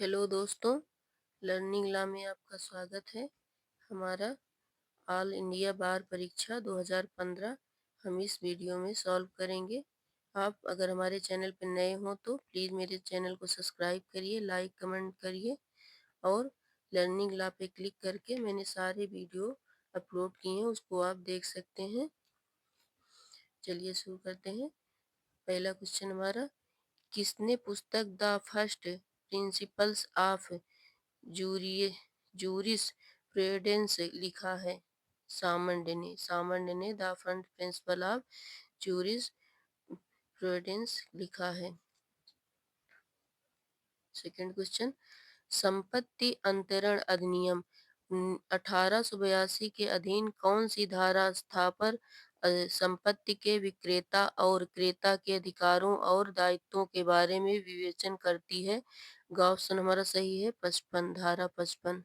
Hello दोस्तों, learning law में आपका स्वागत है। हमारा ऑल इंडिया बार परीक्षा 2015 हम इस वीडियो में सॉल्व करेंगे। आप अगर हमारे चैनल पर नए हो तो प्लीज़ मेरे चैनल को सब्सक्राइब करिए, लाइक कमेंट करिए और लर्निंग लॉ पे क्लिक करके मैंने सारे वीडियो अपलोड किए हैं, उसको आप देख सकते हैं। चलिए शुरू करते हैं। पहला क्वेश्चन हमारा, किसने पुस्तक the first principles of jury jurisprudence लिखा है? सामंड ने the first principle of jurisprudence लिखा है। सेकंड क्वेश्चन, संपत्ति अंतरण अधिनियम 1882 के अधीन कौन सी धारा स्थावर संपत्ति के विक्रेता और क्रेता के अधिकारों और दायित्वों के बारे में विवेचन करती है? ऑप्शन हमारा सही है 55, धारा 55।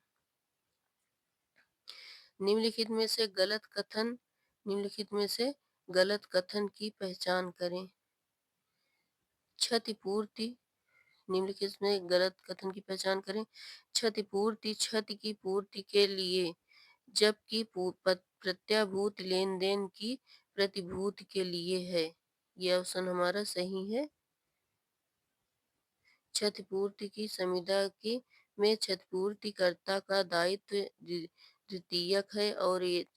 निम्नलिखित में से गलत कथन निम्नलिखित में से गलत कथन की पहचान करें। क्षतिपूर्ति निम्नलिखित में गलत कथन की पहचान करें। क्षतिपूर्ति क्षति की पूर्ति के लिए, जबकि प्रत्याभूत लेन देन की प्रतिभूति के लिए है। यह ऑप्शन हमारा सही है। क्षतिपूर्ति की संविदा की में क्षतिपूर्तिकर्ता का दायित्व द्वितीयक है और ये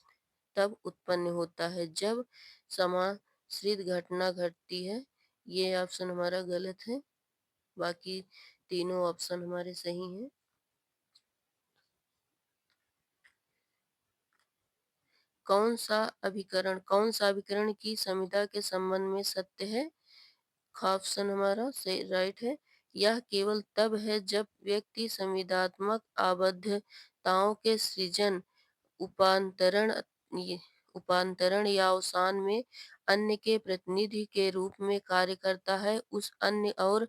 तब उत्पन्न होता है जब समाश्रित घटना घटती है। ये ऑप्शन हमारा गलत है, बाकी तीनों ऑप्शन हमारे सही हैं। कौन सा अभिकरण की संविदा के संबंध में सत्य है? ऑप्शन हमारा सही राइट है। यह केवल तब है जब व्यक्ति संविदात्मक आबद्धताओं के सृजन, उपांतरण उपांतरण या अवसान में अन्य के प्रतिनिधि के रूप में कार्य करता है। उस अन्य और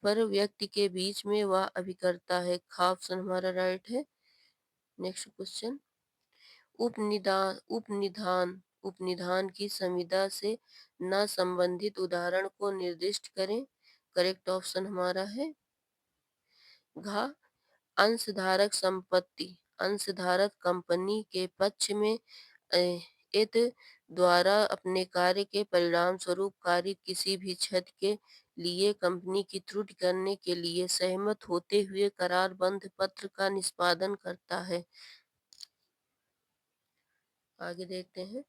पर व्यक्ति के बीच में वह अभिकर्ता है। ऑप्शन हमारा राइट है। नेक्स्ट क्वेश्चन, उपनिदान उपनिधान उपनिधान की संविदा से न संबंधित उदाहरण को निर्दिष्ट करें। करेक्ट ऑप्शन हमारा है घ अंशधारक संपत्ति। अंशधारक कंपनी के पक्ष में इत द्वारा अपने कार्य के परिणाम स्वरूप कार्य किसी भी क्षति के लिए कंपनी की त्रुटि करने के लिए सहमत होते हुए करारबद्ध पत्र का निष्पादन करता है। आगे देखते हैं।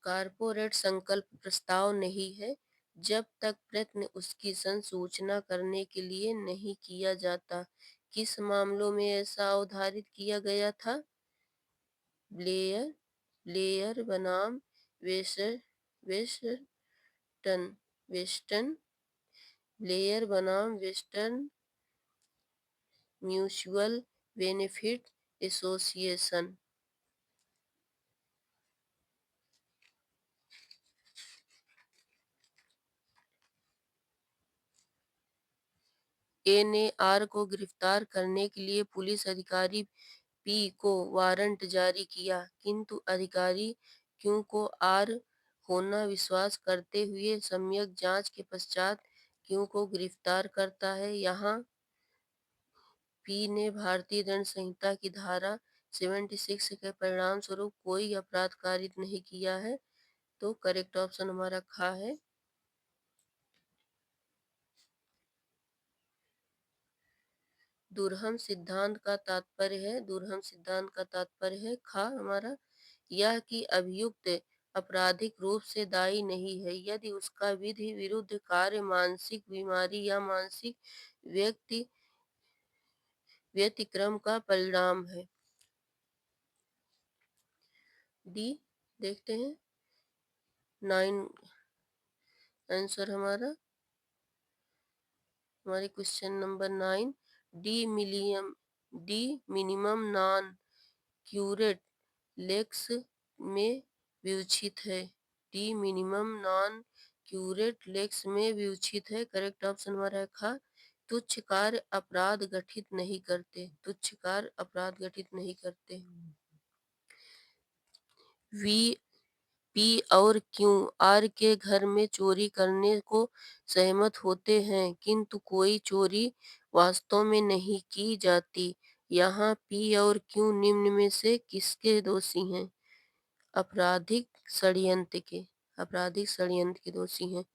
कारपोरेट संकल्प प्रस्ताव नहीं है जब तक प्रयत्न उसकी संसूचना करने के लिए नहीं किया जाता। किस मामलों में ऐसा अवधारित किया गया था? ब्लेयर ब्लेयर बनाम वेस्टर वेस्टर्न वेस्टर्न ब्लेयर बनाम वेस्टर्न म्यूचुअल बेनिफिट एसोसिएशन। एनएआर को गिरफ्तार करने के लिए पुलिस अधिकारी पी को वारंट जारी किया, किंतु अधिकारी क्यू को आर होना विश्वास करते हुए सम्यक जांच के पश्चात क्यू को गिरफ्तार करता है। यहाँ पी ने भारतीय दंड संहिता की धारा 76 के परिणाम स्वरूप कोई अपराध कारित नहीं किया है, तो करेक्ट ऑप्शन हमारा खा है। दुर्हम सिद्धांत का तात्पर्य है खा हमारा यह कि अभियुक्त आपराधिक रूप से दायी नहीं है यदि उसका विधि विरुद्ध कार्य मानसिक बीमारी या मानसिक व्यक्ति व्यतिक्रम का परिणाम है। डी देखते हैं। 9 आंसर हमारे क्वेश्चन नंबर 9, डी मिनिमम नॉन क्यूरेट लेक्स में विवक्षित है। डी मिनिमम नॉन क्यूरेट लेक्स में विवक्षित है। करेक्ट ऑप्शन हमारा है खा। तुच्छ कार्य अपराध गठित नहीं करते। वी पी और क्यू आर के घर में चोरी करने को सहमत होते हैं, किंतु कोई चोरी वास्तव में नहीं की जाती। यहाँ पी और क्यू निम्न में से किसके दोषी हैं? आपराधिक षड्यंत्र के आपराधिक षड्यंत्र के दोषी हैं।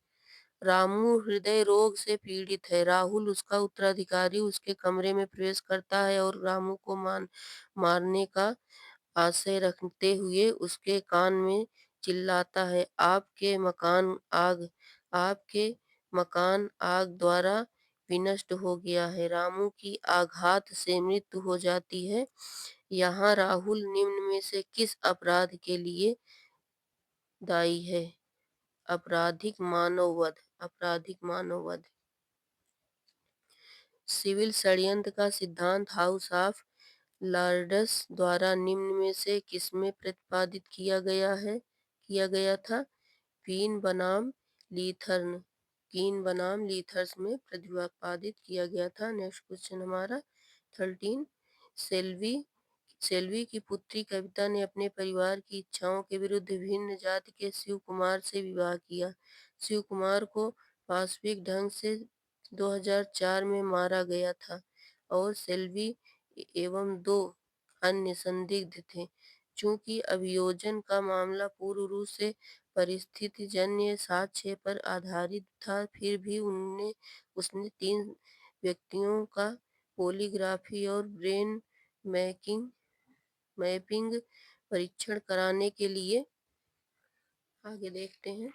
रामू हृदय रोग से पीड़ित है। राहुल, उसका उत्तराधिकारी, उसके कमरे में प्रवेश करता है और रामू को मारने का आशय रखते हुए उसके कान में चिल्लाता है, आपके मकान आग द्वारा विनष्ट हो गया है। रामू की आघात से मृत्यु हो जाती है। यहाँ राहुल निम्न में से किस अपराध के लिए दायी है? आपराधिक मानववध। सिविल षड्यंत्र का सिद्धांत हाउस ऑफ लॉर्ड्स द्वारा निम्न में से किसमें प्रतिपादित किया गया था? क्वीन बनाम लीथर्न क्वीन बनाम लीथर्स में प्रतिपादित किया गया था। नेक्स्ट क्वेश्चन हमारा 13। सेल्वी सेल्वी की पुत्री कविता ने अपने परिवार की इच्छाओं के विरुद्ध भिन्न जाति के शिव कुमार से विवाह किया। शिव कुमार को वास्तविक ढंग से 2004 में मारा गया था और सेल्वी एवं दो अन्य संदिग्ध थे। चूंकि अभियोजन का मामला पूर्ण रूप से परिस्थितिजन्य साक्ष्य पर आधारित था, फिर भी उसने 3 व्यक्तियों का पॉलीग्राफी और ब्रेन मैपिंग परीक्षण कराने के लिए आगे देखते हैं।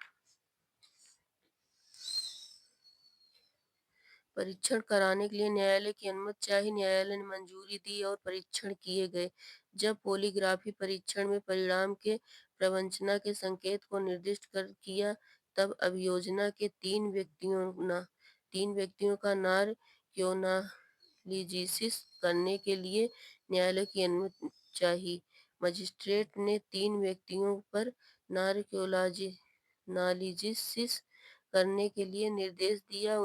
परीक्षण कराने के लिए न्यायालय की अनुमति चाही। न्यायालय ने मंजूरी दी और परीक्षण किए गए। जब पॉलीग्राफी परीक्षण में परिणाम के प्रवंचना के संकेत को निर्दिष्ट कर किया, तब अभियोजना के 3 व्यक्तियों का नार्कोनालिसिस करने के लिए न्यायालय की अनुमति चाहिए। मजिस्ट्रेट ने 3 व्यक्तियों पर नार्कोनालिसिस करने के लिए निर्देश दिया।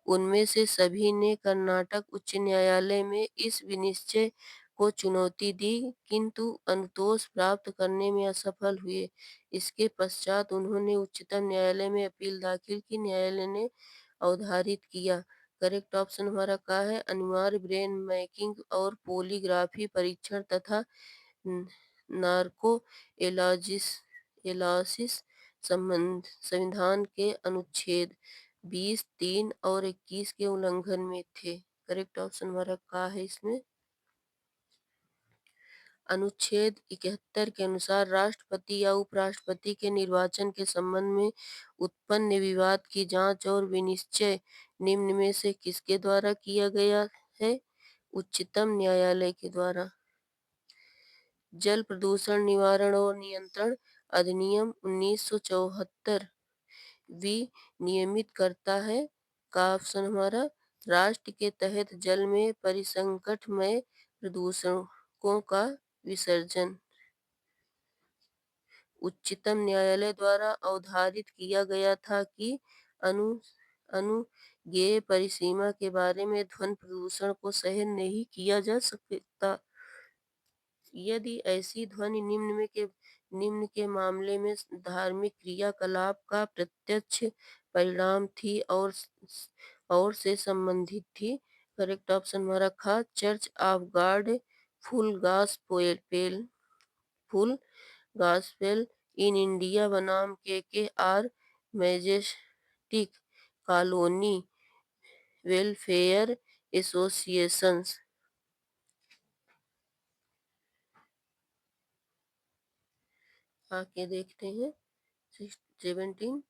उनमें से सभी ने कर्नाटक उच्च न्यायालय में इस विनिश्चय को चुनौती दी, किंतु अनुतोष प्राप्त करने में असफल हुए। इसके पश्चात उन्होंने उच्चतम न्यायालय में अपील दाखिल की। न्यायालय ने अवधारित किया। करेक्ट ऑप्शन हमारा क्या है? अनिवार्य ब्रेन मैपिंग और पॉलीग्राफी परीक्षण तथा नार्को एलासिस संविधान के अनुच्छेद 20, 3 और 21 के उल्लंघन में थे। करेक्ट ऑप्शन हमारा क्या है इसमें? अनुच्छेद 71 के अनुसार राष्ट्रपति या उपराष्ट्रपति के निर्वाचन के संबंध में उत्पन्न विवाद की जांच और विनिश्चय निम्न में से किसके द्वारा किया गया है? उच्चतम न्यायालय के द्वारा। जल प्रदूषण निवारण और नियंत्रण अधिनियम 1974 विनियमित करता है का ऑप्शन हमारा राष्ट्र के तहत जल में परिसंकटमय प्रदूषकों का विसर्जन। उच्चतम न्यायालय द्वारा अवधारित किया गया था कि अनु अनुज्ञेय परिसीमा के बारे में ध्वनि प्रदूषण को सहन नहीं किया जा सकता यदि ऐसी ध्वनि निम्न के मामले में धार्मिक क्रियाकलाप का प्रत्यक्ष परिणाम थी और से संबंधित थी। करेक्ट ऑप्शन हमारा था Church of God Full Gospel in India बनाम K R Majestic Colony Welfare Associations. आगे देखते हैं 17।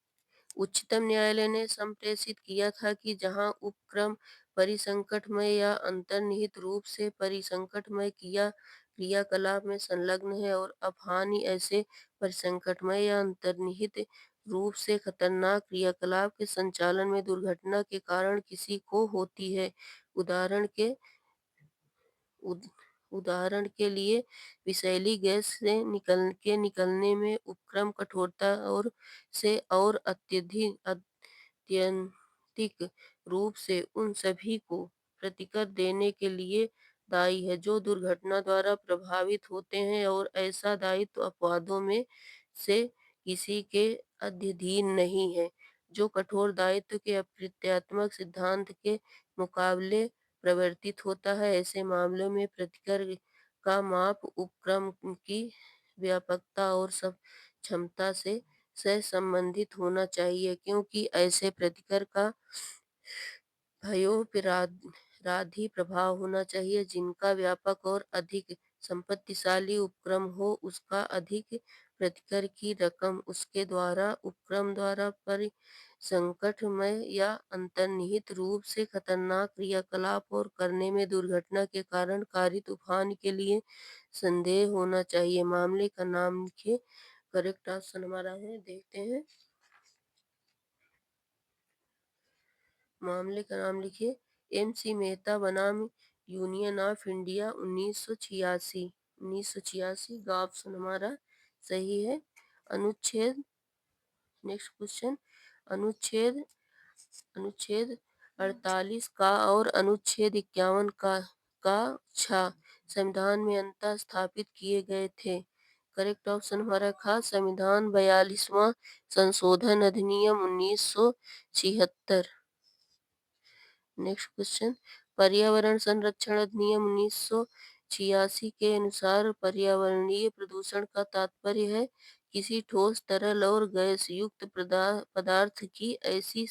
उच्चतम न्यायालय ने संप्रेषित किया था कि जहां उपक्रम परिसंकटमय या अंतर्निहित रूप से परिसंकटमय क्रियाकलाप में संलग्न है और अपहानि ऐसे परिसंकटमय या अंतर्निहित रूप से खतरनाक क्रियाकलाप के संचालन में दुर्घटना के कारण किसी को होती है। उदाहरण के लिए विषैली गैस से निकलने में उपक्रम कठोरता और अत्यंतिक रूप से उन सभी को प्रतिकर देने के लिए दायी है जो दुर्घटना द्वारा प्रभावित होते हैं और ऐसा दायित्व अपवादों में से किसी के अधीन नहीं है, जो कठोर दायित्व के अप्रत्यात्मक सिद्धांत के मुकाबले प्रवर्तित होता है। ऐसे मामलों में प्रतिकर का माप उपक्रम की व्यापकता और सब क्षमता से सहसंबंधित होना चाहिए, क्योंकि ऐसे प्रतिकर का भयोपराधी प्रभाव होना चाहिए। जिनका व्यापक और अधिक संपत्तिशाली उपक्रम हो, उसका अधिक प्रतिकर की रकम उसके द्वारा उपक्रम द्वारा परिसंकटमय या अंतर्निहित रूप से खतरनाक क्रियाकलाप और करने में दुर्घटना के कारण कारी तूफान के लिए संदेह होना चाहिए। मामले का नाम लिखिए। करेक्ट ऑप्शन हमारा है, देखते हैं। मामले का नाम लिखिए। MC मेहता बनाम यूनियन ऑफ इंडिया 1986। 1986 का ऑप्शन हमारा सही है। अनुच्छेद, नेक्स्ट क्वेश्चन, अनुच्छेद अनुच्छेद 48 का और अनुच्छेद 51 का छा संविधान में अंतः स्थापित किए गए थे। करेक्ट ऑप्शन हमारा खास संविधान 42वां संशोधन अधिनियम 1976। नेक्स्ट क्वेश्चन, पर्यावरण संरक्षण अधिनियम 1986 के अनुसार पर्यावरणीय प्रदूषण का तात्पर्य है किसी ठोस, तरल और गैस युक्त पदार्थ की ऐसी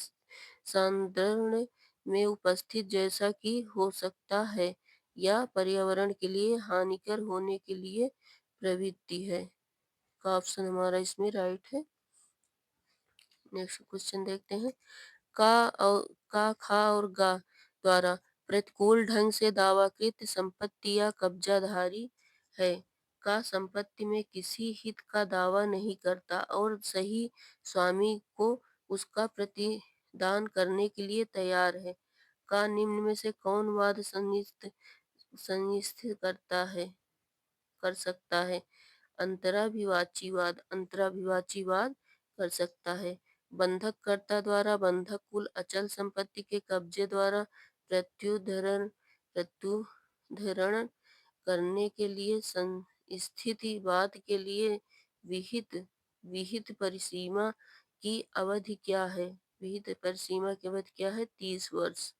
सांद्रण में उपस्थित जैसा कि हो सकता है या पर्यावरण के लिए हानिकर होने के लिए प्रवृत्ति है। का ऑप्शन हमारा इसमें राइट है। नेक्स्ट क्वेश्चन देखते हैं। खा और गा द्वारा प्रतिकूल ढंग से दावाकृत संपत्ति या कब्जाधारी है। का संपत्ति में किसी हित का दावा नहीं करता और सही स्वामी को उसका प्रतिदान करने के लिए तैयार है। का निम्न में से कौन वाद सुनिश्चित कर सकता है। अंतराभिवाचीवाद कर सकता है। बंधककर्ता द्वारा बंधक कुल अचल संपत्ति के कब्जे द्वारा प्रत्युद्धरण करने के लिए स्थितिवाद के लिए विहित विहित परिसीमा की अवधि क्या है। विहित परिसीमा की अवधि क्या है, 30 वर्ष।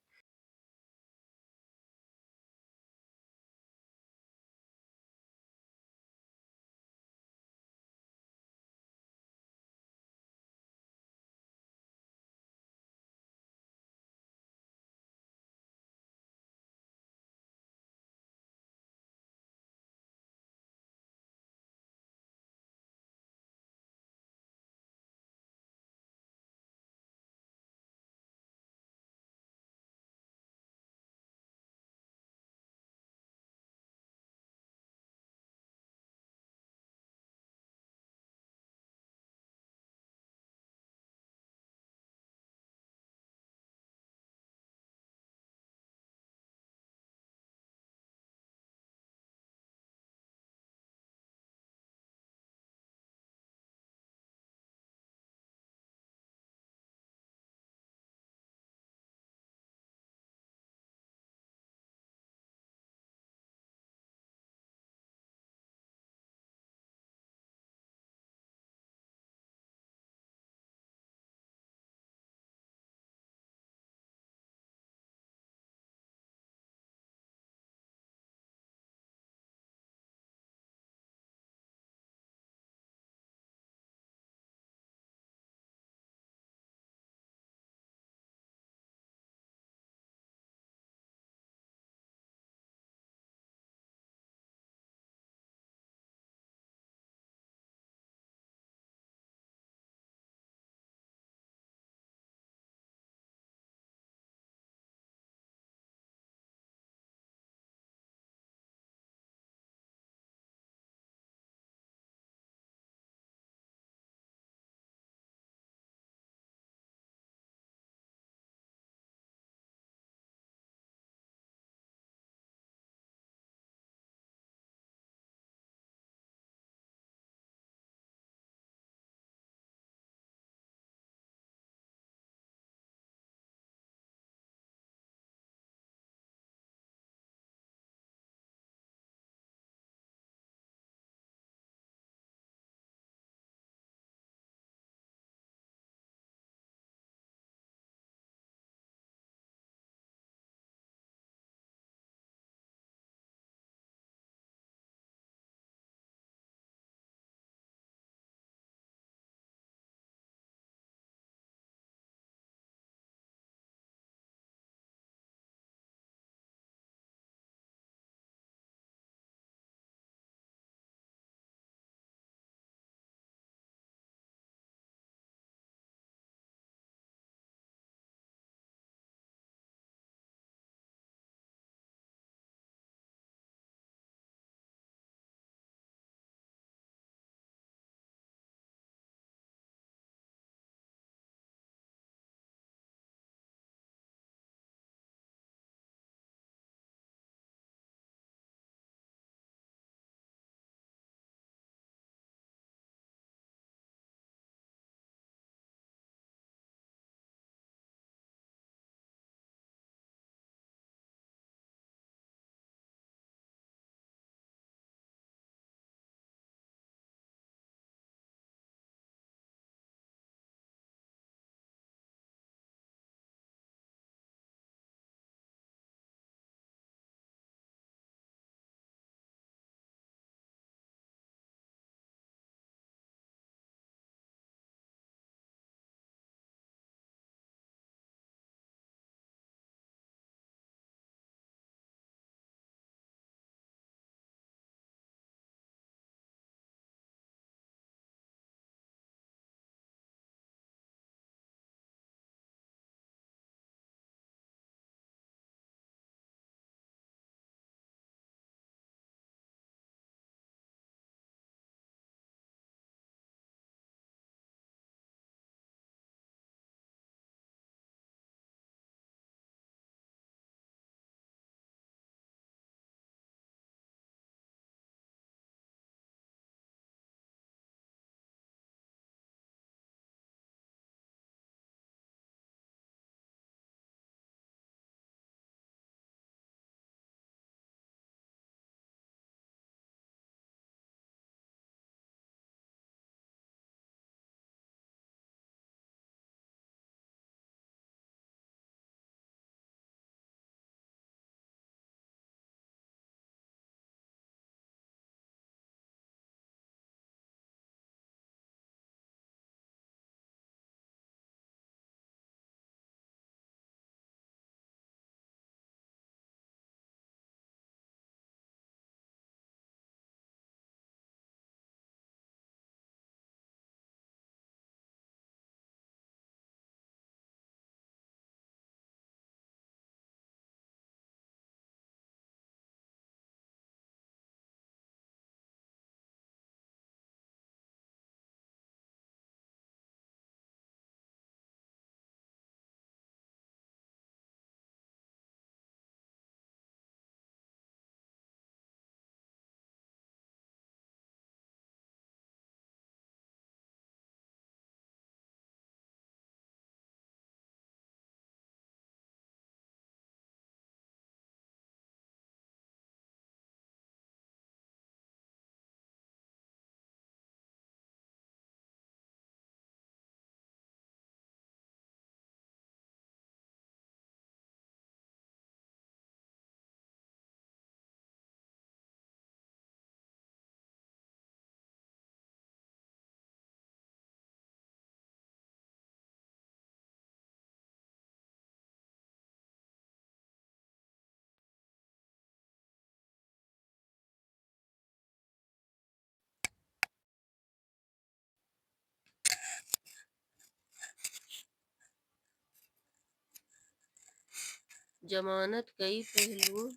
जमानत कई पहलुओं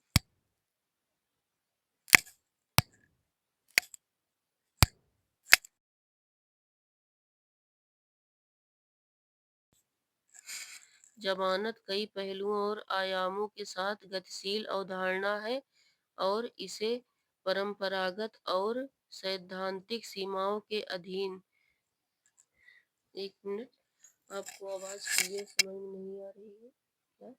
जमानत कई पहलुओं और आयामों के साथ गतिशील अवधारणा है और इसे परंपरागत और सैद्धांतिक सीमाओं के अधीन। एक मिनट, आपको आवाज क्लियर समझ में नहीं आ रही है क्या?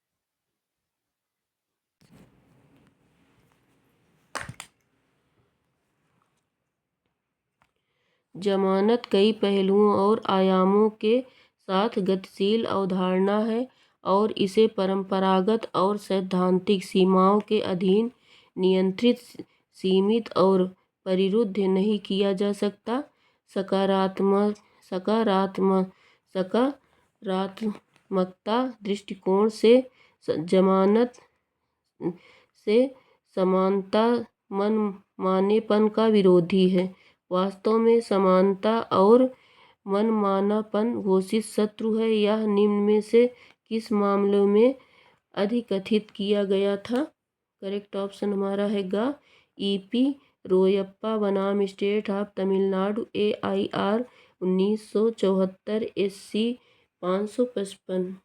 जमानत कई पहलुओं और आयामों के साथ गतिशील अवधारणा है और इसे परंपरागत और सैद्धांतिक सीमाओं के अधीन नियंत्रित, सीमित और परिरुद्ध नहीं किया जा सकता। सकारात्मक सकारात्मक सकारात्मकता दृष्टिकोण से जमानत से समानता मनमानेपन का विरोधी है। वास्तव में समानता और मनमानापन घोषित शत्रु है। यह निम्न में से किस मामले में अधिकथित किया गया था? करेक्ट ऑप्शन हमारा है गा। ईपी रोयप्पा बनाम state of Tamil Nadu AIR 1974 SC 555।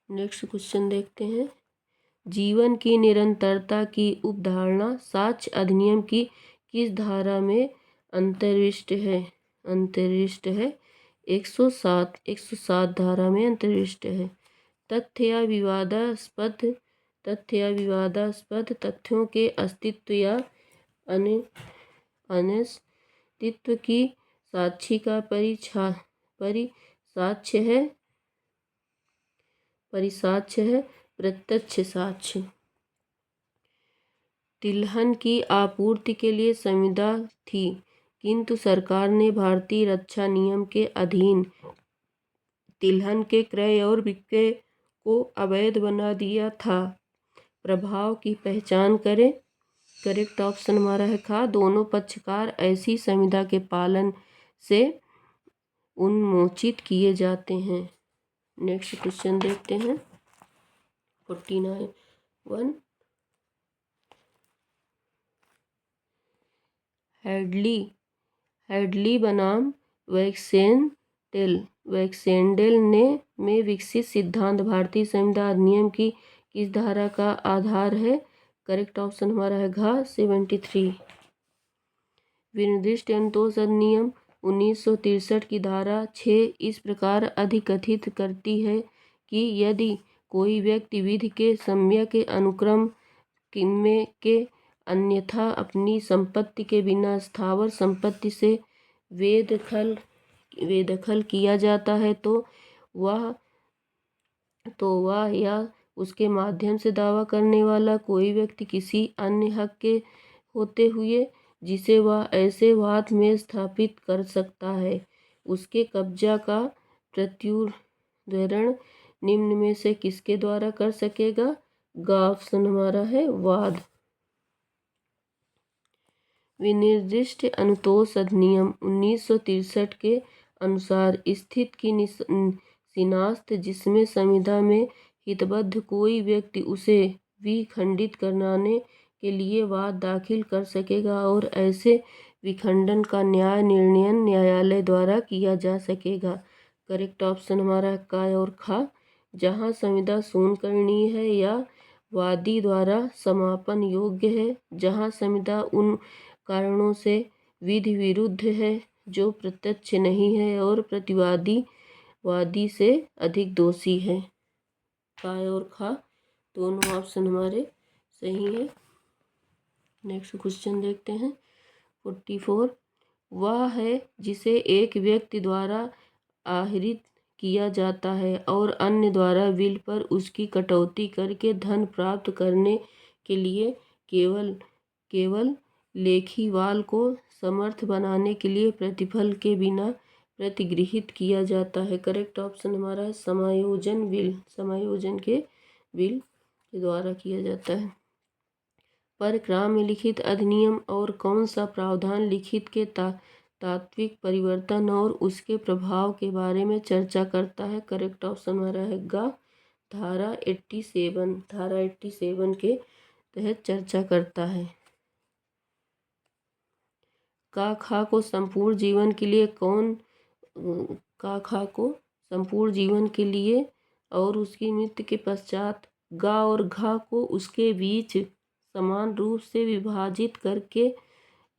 Next question देखते हैं। जीवन की निरंतरता की उपधारणा साक्ष्य अधिनियम की किस धारा में अंतर्निविष्ट है? 107 धारा में अंतर्निविष्ट है। तथ्य या विवादास्पद तथ्यों के अस्तित्व या अनस्तित्व की साक्षी का परिसाक्ष्य है प्रत्यक्ष साक्ष्य। तिलहन की आपूर्ति के लिए संविदा थी, किंतु सरकार ने भारतीय रक्षा नियम के अधीन तिलहन के क्रय और विक्रय को अवैध बना दिया था। प्रभाव की पहचान करें। करेक्ट ऑप्शन हमारा है खा। दोनों पक्षकार ऐसी संविदा के पालन से उन्मोचित किए जाते हैं। नेक्स्ट क्वेश्चन देखते हैं। 49 हेडली बनाम वैक्सेंडेल ने में विकसित सिद्धांत भारतीय संविदा अधिनियम की किस धारा का आधार है? करेक्ट ऑप्शन हमारा है घ 73। विनिर्दिष्ट अनुतोष अधिनियम 1963 की धारा 6 इस प्रकार अधिकथित करती है कि यदि कोई व्यक्ति विधि के सम्यक अनुक्रम में के अन्यथा अपनी संपत्ति के बिना स्थावर संपत्ति से बेदखल किया जाता है तो वह या उसके माध्यम से दावा करने वाला कोई व्यक्ति किसी अन्य हक के होते हुए जिसे वह ऐसे वाद में स्थापित कर सकता है, उसके कब्जा का प्रत्युद्धरण निम्न में से किसके द्वारा कर सकेगा? गा ऑप्शन हमारा है वाद। विनिर्दिष्ट अनुतोष अधिनियम 1963 के अनुसार स्थिति की शिनाख्त जिसमें संविदा में हितबद्ध कोई व्यक्ति उसे विखंडित कराने के लिए वाद दाखिल कर सकेगा और ऐसे विखंडन का न्याय निर्णय न्यायालय द्वारा किया जा सकेगा। करेक्ट ऑप्शन हमारा का और खा। जहाँ संविदा शून्यकरणीय है या वादी द्वारा समापन योग्य है, जहाँ संविदा उन कारणों से विधि विरुद्ध है जो प्रत्यक्ष नहीं है और प्रतिवादी वादी से अधिक दोषी है। का और खा दोनों ऑप्शन हमारे सही है। नेक्स्ट क्वेश्चन देखते हैं। 44 वह है जिसे एक व्यक्ति द्वारा आहरित किया जाता है और अन्य द्वारा बिल पर उसकी कटौती करके धन प्राप्त करने के लिए केवल लेखीवाल को समर्थ बनाने के लिए प्रतिफल के बिना प्रतिगृहित किया जाता है। करेक्ट ऑप्शन हमारा है समायोजन के बिल के द्वारा किया जाता है। परक्राम में लिखित अधिनियम और कौन सा प्रावधान लिखित के तात्विक परिवर्तन और उसके प्रभाव के बारे में चर्चा करता है? करेक्ट ऑप्शन हमारा है गा धारा 87 के तहत चर्चा करता है। खा को संपूर्ण जीवन के लिए खा को संपूर्ण जीवन के लिए और उसकी मृत्यु के पश्चात गा और घा को उसके बीच समान रूप से विभाजित करके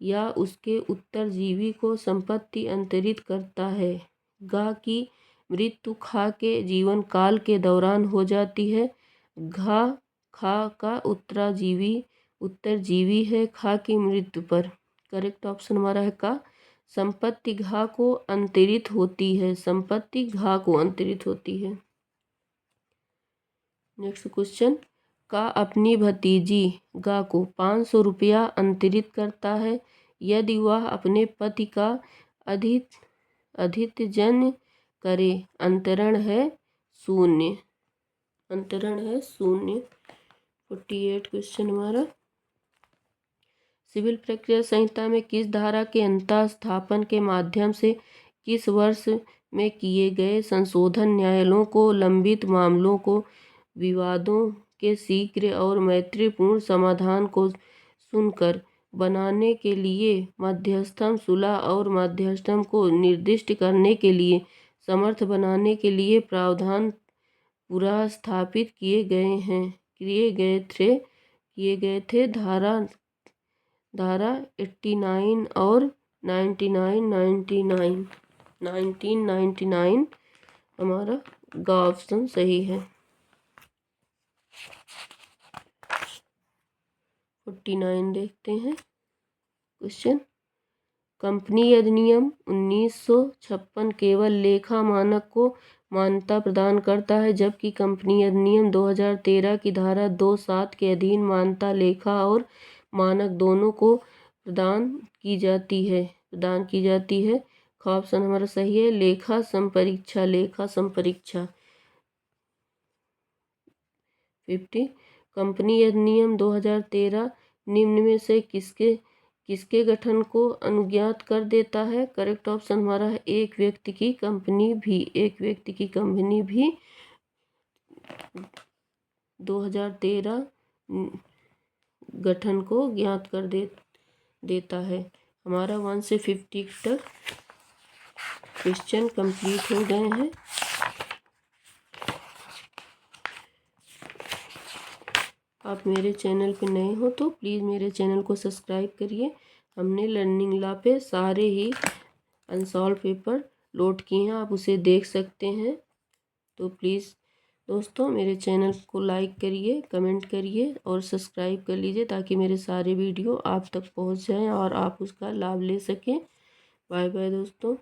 या उसके उत्तरजीवी को संपत्ति अंतरित करता है। गा की मृत्यु खा के जीवन काल के दौरान हो जाती है। घा खा का उत्तरजीवी है खा की मृत्यु पर। करेक्ट ऑप्शन हमारा है का। संपत्ति घा को अंतरित होती है। संपत्ति घा को अंतरित होती है। Next question. का अपनी भतीजी गा को 500 रुपया अंतरित करता है यदि वह अपने पति का अधित्यजन करे। अंतरण है शून्य। 48 क्वेश्चन हमारा। सिविल प्रक्रिया संहिता में किस धारा के अंतः स्थापन के माध्यम से किस वर्ष में किए गए संशोधन न्यायालयों को लंबित मामलों को विवादों के शीघ्र और मैत्रीपूर्ण समाधान को सुनकर बनाने के लिए मध्यस्थम सुलह और मध्यस्थम को निर्दिष्ट करने के लिए समर्थ बनाने के लिए प्रावधान पुनर्स्थापित किए गए थे। धारा 89 और 1999 हमारा ग ऑप्शन सही है। 49 देखते हैं क्वेश्चन। कंपनी अधिनियम 1956 केवल लेखा मानक को मान्यता प्रदान करता है जबकि कंपनी अधिनियम 2013 की धारा 27 के अधीन मान्यता लेखा और मानक दोनों को प्रदान की जाती है। ख ऑप्शन हमारा सही है। लेखा संपरीक्षा। 50। कंपनी अधिनियम 2013 निम्न में से किसके गठन को अनुज्ञात कर देता है। करेक्ट ऑप्शन हमारा है एक व्यक्ति की कंपनी भी 2013 गठन को ज्ञात कर देता है। हमारा 1 से 50 तक क्वेश्चन कंप्लीट हो गए हैं। आप मेरे चैनल पे नए हो तो प्लीज़ मेरे चैनल को सब्सक्राइब करिए। हमने लर्निंग लॉ पे सारे ही अनसॉल्व पेपर लोड किए हैं, आप उसे देख सकते हैं। तो प्लीज़ दोस्तों मेरे चैनल को लाइक करिए, कमेंट करिए और सब्सक्राइब कर लीजिए ताकि मेरे सारे वीडियो आप तक पहुंच जाएं और आप उसका लाभ ले सकें। बाय बाय दोस्तों।